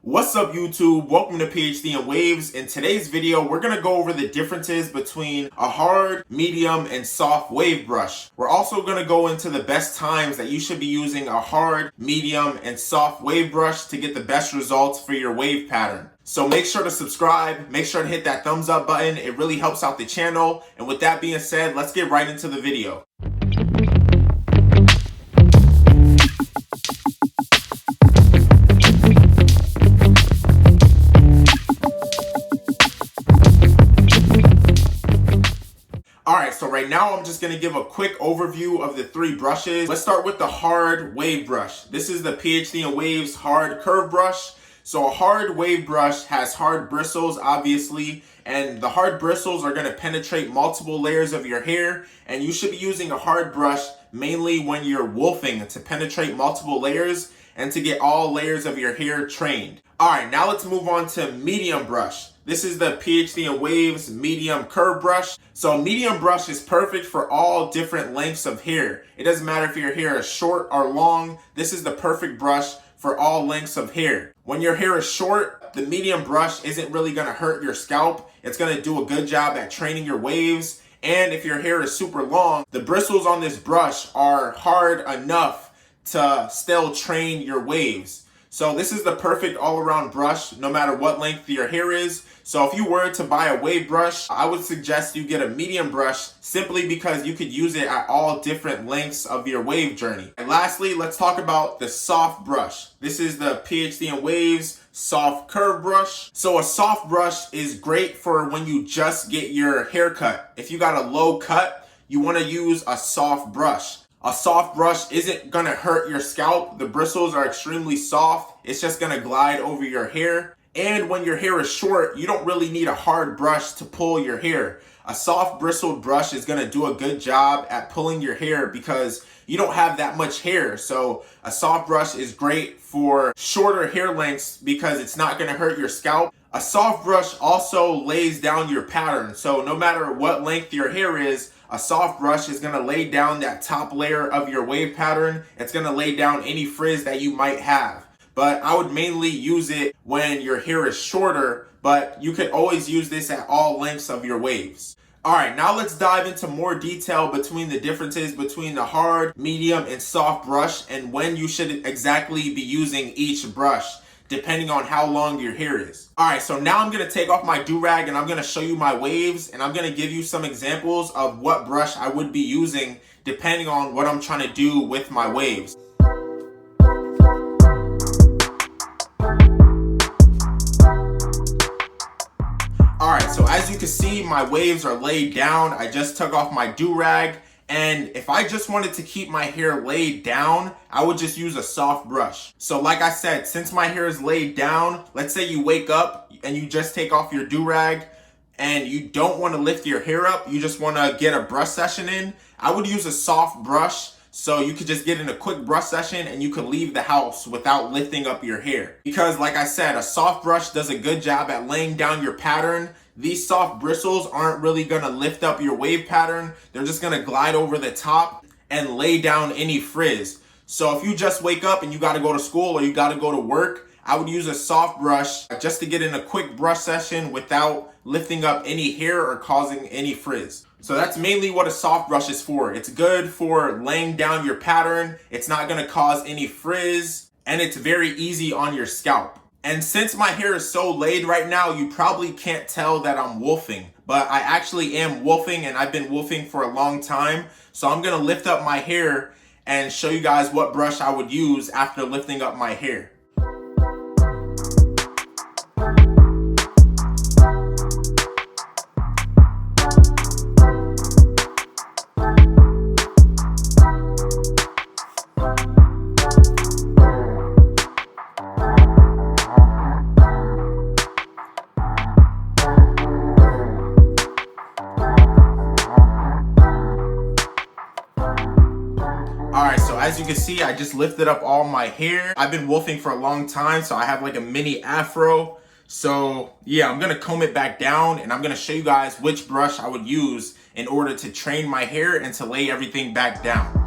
What's up YouTube? Welcome to PhD in Waves. In today's video, we're going to go over the differences between a hard, medium, and soft wave brush. We're also going to go into the best times that you should be using a hard, medium, and soft wave brush to get the best results for your wave pattern. So make sure to subscribe, make sure to hit that thumbs up button. It really helps out the channel. And with that being said, let's get right into the video. Alright, so right now I'm just going to give a quick overview of the three brushes. Let's start with the hard wave brush. This is the PhD in Waves hard curve brush. So a hard wave brush has hard bristles, obviously, and the hard bristles are going to penetrate multiple layers of your hair, and you should be using a hard brush mainly when you're wolfing to penetrate multiple layers and to get all layers of your hair trained. Alright, now let's move on to medium brush. This is the PhD in Waves medium curve brush. So a medium brush is perfect for all different lengths of hair. It doesn't matter if your hair is short or long. This is the perfect brush for all lengths of hair. When your hair is short, the medium brush isn't really going to hurt your scalp. It's going to do a good job at training your waves. And if your hair is super long, the bristles on this brush are hard enough to still train your waves. So this is the perfect all-around brush no matter what length your hair is. So if you were to buy a wave brush, I would suggest you get a medium brush simply because you could use it at all different lengths of your wave journey. And lastly, let's talk about the soft brush. This is the PhD in Waves soft curve brush. So a soft brush is great for when you just get your hair cut. If you got a low cut, you want to use a soft brush. A soft brush isn't going to hurt your scalp. The bristles are extremely soft. It's just going to glide over your hair. And when your hair is short, you don't really need a hard brush to pull your hair. A soft bristled brush is going to do a good job at pulling your hair because you don't have that much hair. So a soft brush is great for shorter hair lengths because it's not going to hurt your scalp. A soft brush also lays down your pattern. So no matter what length your hair is, a soft brush is going to lay down that top layer of your wave pattern. It's going to lay down any frizz that you might have. But I would mainly use it when your hair is shorter, but you could always use this at all lengths of your waves. Alright, now let's dive into more detail between the differences between the hard, medium, and soft brush and when you should exactly be using each brush, depending on how long your hair is. Alright, so now I'm going to take off my Durag and I'm going to show you my waves and I'm going to give you some examples of what brush I would be using depending on what I'm trying to do with my waves. Alright, so as you can see, my waves are laid down. I just took off my Durag. And if I just wanted to keep my hair laid down, I would just use a soft brush. So like I said, since my hair is laid down, let's say you wake up and you just take off your Durag and you don't want to lift your hair up, you just want to get a brush session in, I would use a soft brush so you could just get in a quick brush session and you could leave the house without lifting up your hair. Because like I said, a soft brush does a good job at laying down your pattern. These soft bristles aren't really going to lift up your wave pattern. They're just going to glide over the top and lay down any frizz. So if you just wake up and you got to go to school or you got to go to work, I would use a soft brush just to get in a quick brush session without lifting up any hair or causing any frizz. So that's mainly what a soft brush is for. It's good for laying down your pattern. It's not going to cause any frizz and it's very easy on your scalp. And since my hair is so laid right now, you probably can't tell that I'm wolfing. But I actually am wolfing and I've been wolfing for a long time. So I'm going to lift up my hair and show you guys what brush I would use after lifting up my hair. Alright, so as you can see, I just lifted up all my hair. I've been wolfing for a long time, so I have like a mini afro. So yeah, I'm going to comb it back down and I'm going to show you guys which brush I would use in order to train my hair and to lay everything back down.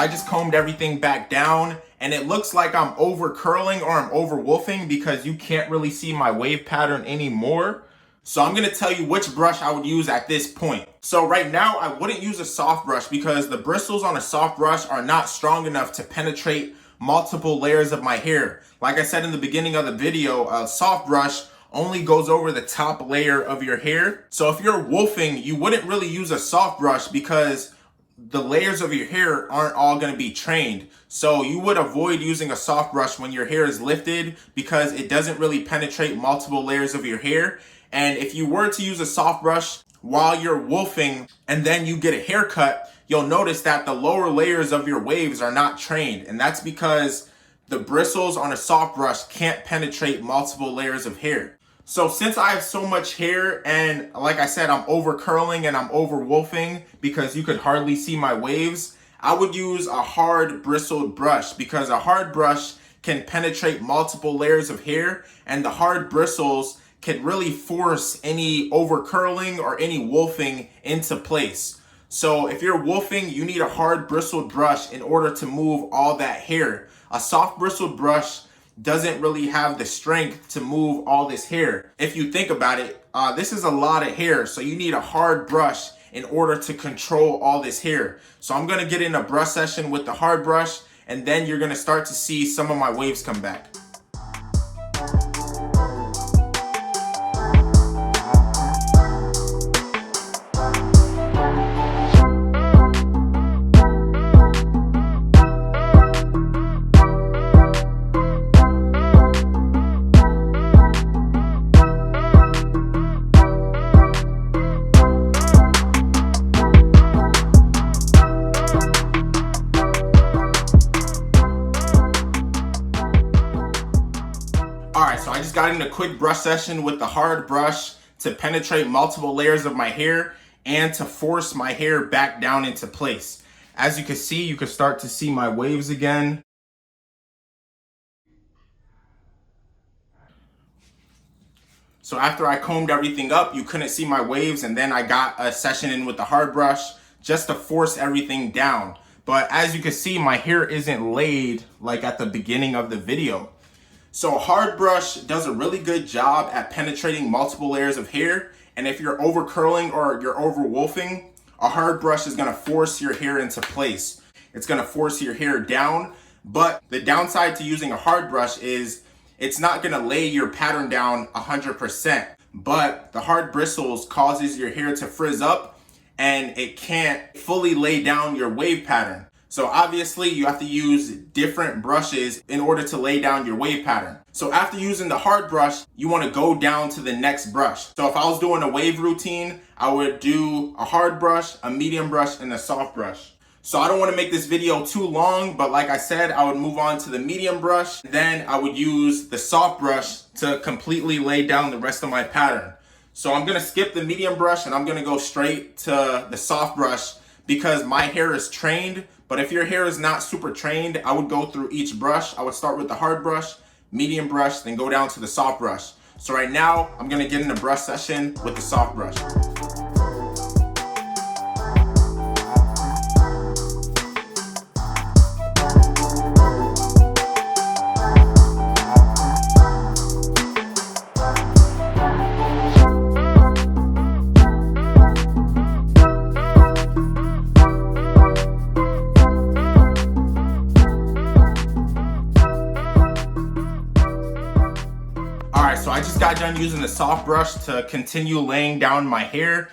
I just combed everything back down, and it looks like I'm over curling or I'm over wolfing because you can't really see my wave pattern anymore. So I'm gonna tell you which brush I would use at this point. So right now, I wouldn't use a soft brush because the bristles on a soft brush are not strong enough to penetrate multiple layers of my hair. Like I said in the beginning of the video, a soft brush only goes over the top layer of your hair. So if you're wolfing, you wouldn't really use a soft brush because the layers of your hair aren't all going to be trained. So you would avoid using a soft brush when your hair is lifted because it doesn't really penetrate multiple layers of your hair. And if you were to use a soft brush while you're wolfing and then you get a haircut, you'll notice that the lower layers of your waves are not trained. And that's because the bristles on a soft brush can't penetrate multiple layers of hair. So since I have so much hair and like I said, I'm over curling and I'm over wolfing because you could hardly see my waves, I would use a hard bristled brush because a hard brush can penetrate multiple layers of hair, and the hard bristles can really force any over curling or any wolfing into place. So if you're wolfing, you need a hard bristled brush in order to move all that hair. A soft bristled brush doesn't really have the strength to move all this hair. If you think about it, this is a lot of hair, so you need a hard brush in order to control all this hair. So I'm gonna get in a brush session with the hard brush, and then you're gonna start to see some of my waves come back. Alright, so I just got in a quick brush session with the hard brush to penetrate multiple layers of my hair and to force my hair back down into place. As you can see, you can start to see my waves again. So after I combed everything up, you couldn't see my waves, and then I got a session in with the hard brush just to force everything down. But as you can see, my hair isn't laid like at the beginning of the video. So a hard brush does a really good job at penetrating multiple layers of hair. And if you're over curling or you're over wolfing, a hard brush is gonna force your hair into place. It's gonna force your hair down. But the downside to using a hard brush is it's not gonna lay your pattern down 100%. But the hard bristles causes your hair to frizz up and it can't fully lay down your wave pattern. So obviously you have to use different brushes in order to lay down your wave pattern. So after using the hard brush, you want to go down to the next brush. So if I was doing a wave routine, I would do a hard brush, a medium brush, and a soft brush. So I don't want to make this video too long, but like I said, I would move on to the medium brush. Then I would use the soft brush to completely lay down the rest of my pattern. So I'm going to skip the medium brush and I'm going to go straight to the soft brush because my hair is trained. But if your hair is not super trained, I would go through each brush. I would start with the hard brush, medium brush, then go down to the soft brush. So right now, I'm gonna get in a brush session with the soft brush. So I just got done using the soft brush to continue laying down my hair.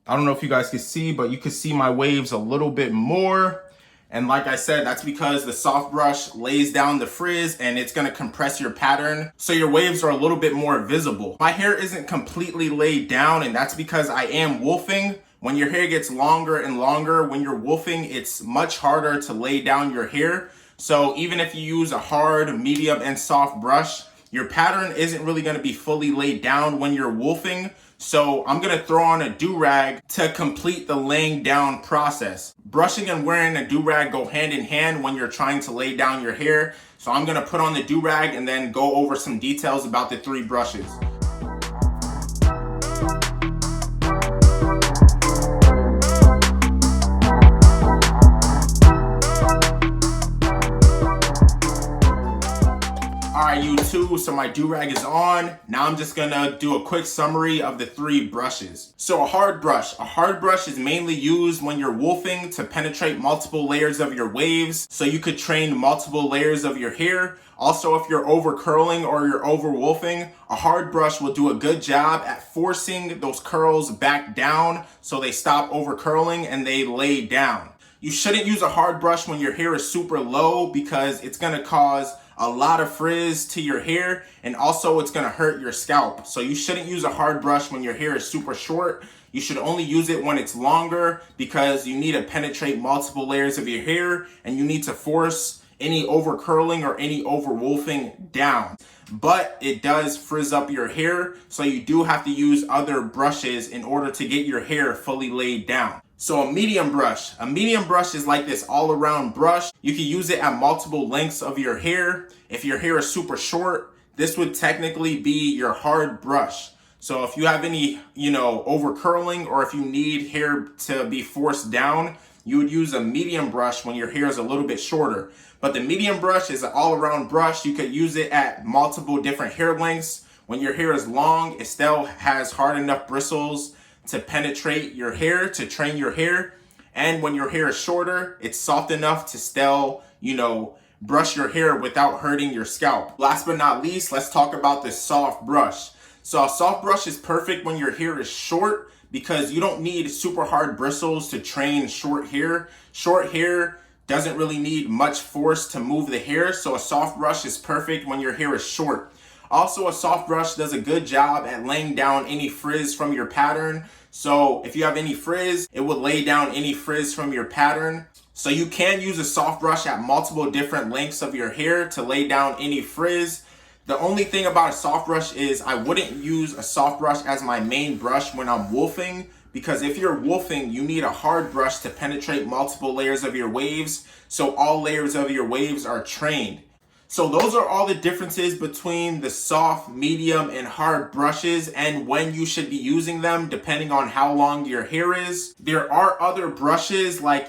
I don't know if you guys can see, but you can see my waves a little bit more. And like I said, that's because the soft brush lays down the frizz and it's gonna compress your pattern, so your waves are a little bit more visible. My hair isn't completely laid down, and that's because I am wolfing. When your hair gets longer and longer, when you're wolfing, it's much harder to lay down your hair. So even if you use a hard, medium, and soft brush, your pattern isn't really gonna be fully laid down when you're wolfing. So I'm gonna throw on a Durag to complete the laying down process. Brushing and wearing a Durag go hand in hand when you're trying to lay down your hair. So I'm gonna put on the Durag and then go over some details about the 3 brushes. ado, so my Durag is on. Now I'm just gonna do a quick summary of the 3 brushes. So a hard brush. A hard brush is mainly used when you're wolfing to penetrate multiple layers of your waves, so you could train multiple layers of your hair. Also, if you're over curling or you're over wolfing, a hard brush will do a good job at forcing those curls back down so they stop over curling and they lay down. You shouldn't use a hard brush when your hair is super low because it's gonna cause a lot of frizz to your hair, and also it's gonna hurt your scalp. So you shouldn't use a hard brush when your hair is super short. You should only use it when it's longer because you need to penetrate multiple layers of your hair and you need to force any over curling or any over wolfing down. But it does frizz up your hair, so you do have to use other brushes in order to get your hair fully laid down. So a medium brush. A medium brush is like this all-around brush. You can use it at multiple lengths of your hair. If your hair is super short, this would technically be your hard brush. So if you have any, over curling, or if you need hair to be forced down, you would use a medium brush when your hair is a little bit shorter. But the medium brush is an all-around brush. You could use it at multiple different hair lengths. When your hair is long, it still has hard enough bristles to penetrate your hair, to train your hair. And when your hair is shorter, it's soft enough to still, brush your hair without hurting your scalp. Last but not least, let's talk about this soft brush. So a soft brush is perfect when your hair is short because you don't need super hard bristles to train short hair. Short hair doesn't really need much force to move the hair, so a soft brush is perfect when your hair is short. Also, a soft brush does a good job at laying down any frizz from your pattern. So if you have any frizz, it will lay down any frizz from your pattern. So you can use a soft brush at multiple different lengths of your hair to lay down any frizz. The only thing about a soft brush is I wouldn't use a soft brush as my main brush when I'm wolfing, because if you're wolfing, you need a hard brush to penetrate multiple layers of your waves, so all layers of your waves are trained. So those are all the differences between the soft, medium, and hard brushes and when you should be using them depending on how long your hair is. There are other brushes like,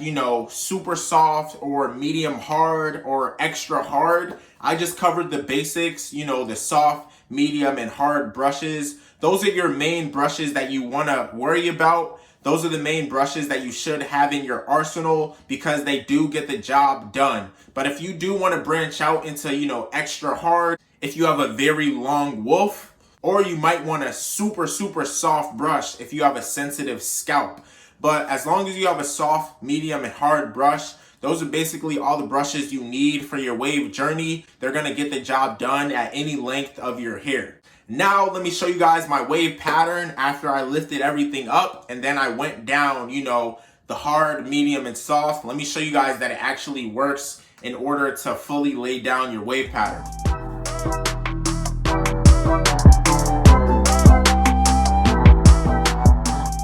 super soft or medium hard or extra hard. I just covered the basics, the soft, medium, and hard brushes. Those are your main brushes that you want to worry about. Those are the main brushes that you should have in your arsenal because they do get the job done. But if you do want to branch out into, extra hard, if you have a very long wolf, or you might want a super, super soft brush if you have a sensitive scalp. But as long as you have a soft, medium, and hard brush, those are basically all the brushes you need for your wave journey. They're going to get the job done at any length of your hair. Now, let me show you guys my wave pattern after I lifted everything up and then I went down, the hard, medium, and soft. Let me show you guys that it actually works in order to fully lay down your wave pattern.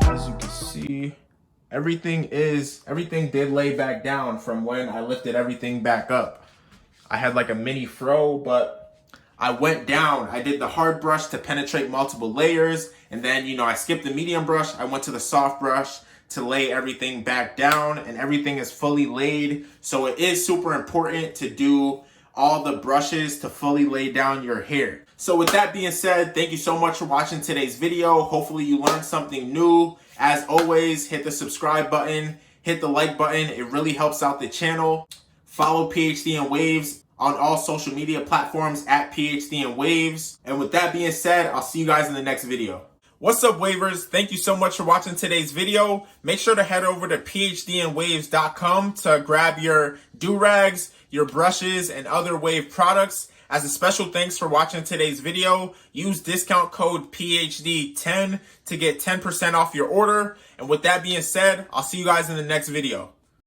As you can see, everything did lay back down from when I lifted everything back up. I had like a mini fro, but I went down. I did the hard brush to penetrate multiple layers, and then, I skipped the medium brush. I went to the soft brush to lay everything back down, and everything is fully laid. So it is super important to do all the brushes to fully lay down your hair. So with that being said, thank you so much for watching today's video. Hopefully you learned something new. As always, hit the subscribe button, hit the like button. It really helps out the channel. Follow PhD and Waves on all social media platforms at PhD and Waves. And with that being said, I'll see you guys in the next video. What's up, wavers? Thank you so much for watching today's video. Make sure to head over to phdandwaves.com to grab your Durags, your brushes, and other wave products. As a special thanks for watching today's video, use discount code PHD10 to get 10% off your order. And with that being said, I'll see you guys in the next video.